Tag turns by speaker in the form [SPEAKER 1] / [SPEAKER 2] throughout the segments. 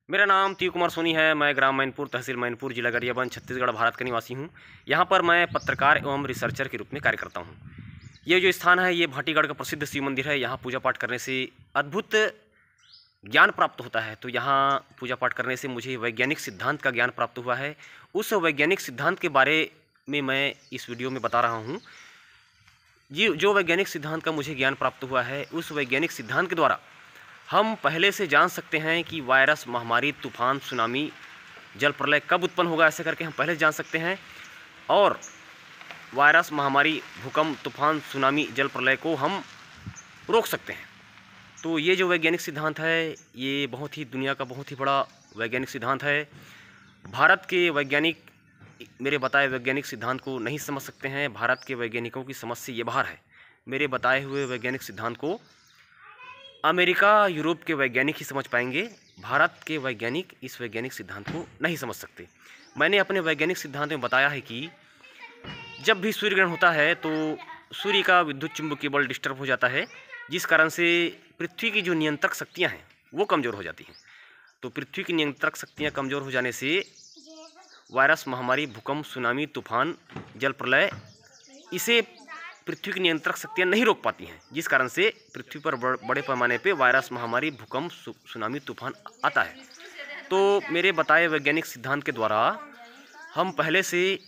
[SPEAKER 1] मेरा नाम तीव कुमार सोनी है। मैं ग्राम मैनपुर, तहसील मैनपुर, जिला गरियाबंद, छत्तीसगढ़, भारत का निवासी हूँ। यहाँ पर मैं पत्रकार एवं रिसर्चर के रूप में कार्य करता हूँ। ये जो स्थान है, ये भाटीगढ़ का प्रसिद्ध शिव मंदिर है। यहाँ पूजा पाठ करने से अद्भुत ज्ञान प्राप्त होता है। तो यहाँ पूजा पाठ करने से मुझे वैज्ञानिक सिद्धांत का ज्ञान प्राप्त हुआ है। उस वैज्ञानिक सिद्धांत के बारे में मैं इस वीडियो में बता रहा हूँ। ये जो वैज्ञानिक सिद्धांत का मुझे ज्ञान प्राप्त हुआ है, उस वैज्ञानिक सिद्धांत के द्वारा हम पहले से जान सकते हैं कि वायरस, महामारी, तूफान, सुनामी, जल प्रलय कब उत्पन्न होगा, ऐसे करके हम पहले से जान सकते हैं। और वायरस, महामारी, भूकंप, तूफान, सुनामी, जल प्रलय को हम रोक सकते हैं। तो ये जो वैज्ञानिक सिद्धांत है, ये बहुत ही दुनिया का बहुत ही बड़ा वैज्ञानिक सिद्धांत है। भारत के वैज्ञानिक मेरे बताए वैज्ञानिक सिद्धांत को नहीं समझ सकते हैं। भारत के वैज्ञानिकों की समझ से ये बाहर है। मेरे बताए हुए वैज्ञानिक सिद्धांत को अमेरिका, यूरोप के वैज्ञानिक ही समझ पाएंगे। भारत के वैज्ञानिक इस वैज्ञानिक सिद्धांत को नहीं समझ सकते। मैंने अपने वैज्ञानिक सिद्धांत में बताया है कि जब भी सूर्य ग्रहण होता है तो सूर्य का विद्युत चुंबकीय बल डिस्टर्ब हो जाता है, जिस कारण से पृथ्वी की जो नियंत्रक शक्तियाँ हैं वो कमज़ोर हो जाती हैं। तो पृथ्वी की नियंत्रक शक्तियाँ कमज़ोर हो जाने से वायरस, महामारी, भूकंप, सुनामी, तूफान, जल प्रलय, इसे पृथ्वी की नियंत्रक शक्तियाँ नहीं रोक पाती हैं, जिस कारण से पृथ्वी पर बड़े पैमाने पे वायरस, महामारी, भूकंप, सुनामी, तूफान आता है। तो मेरे बताए वैज्ञानिक सिद्धांत के द्वारा हम पहले से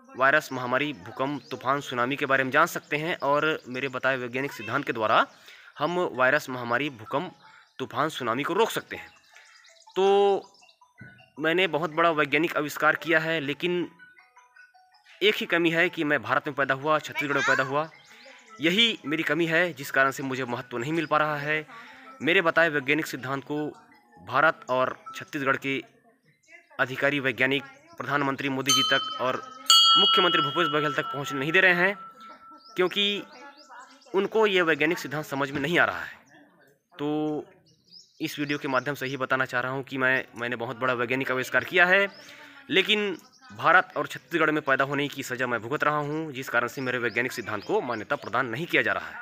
[SPEAKER 1] वायरस, महामारी, भूकंप, तूफान, सुनामी के बारे में जान सकते हैं। और मेरे बताए वैज्ञानिक सिद्धांत के द्वारा हम वायरस, महामारी, भूकंप, तूफान, सुनामी को रोक सकते हैं। तो मैंने बहुत बड़ा वैज्ञानिक आविष्कार किया है, लेकिन एक ही कमी है कि मैं भारत में पैदा हुआ, छत्तीसगढ़ में पैदा हुआ। यही मेरी कमी है, जिस कारण से मुझे महत्व नहीं मिल पा रहा है। मेरे बताए वैज्ञानिक सिद्धांत को भारत और छत्तीसगढ़ के अधिकारी, वैज्ञानिक, प्रधानमंत्री मोदी जी तक और मुख्यमंत्री भूपेश बघेल तक पहुंचने नहीं दे रहे हैं, क्योंकि उनको ये वैज्ञानिक सिद्धांत समझ में नहीं आ रहा है। तो इस वीडियो के माध्यम से ही बताना चाह रहा हूँ कि मैंने बहुत बड़ा वैज्ञानिक आविष्कार किया है, लेकिन भारत और छत्तीसगढ़ में पैदा होने की सज़ा मैं भुगत रहा हूँ, जिस कारण से मेरे वैज्ञानिक सिद्धांत को मान्यता प्रदान नहीं किया जा रहा है।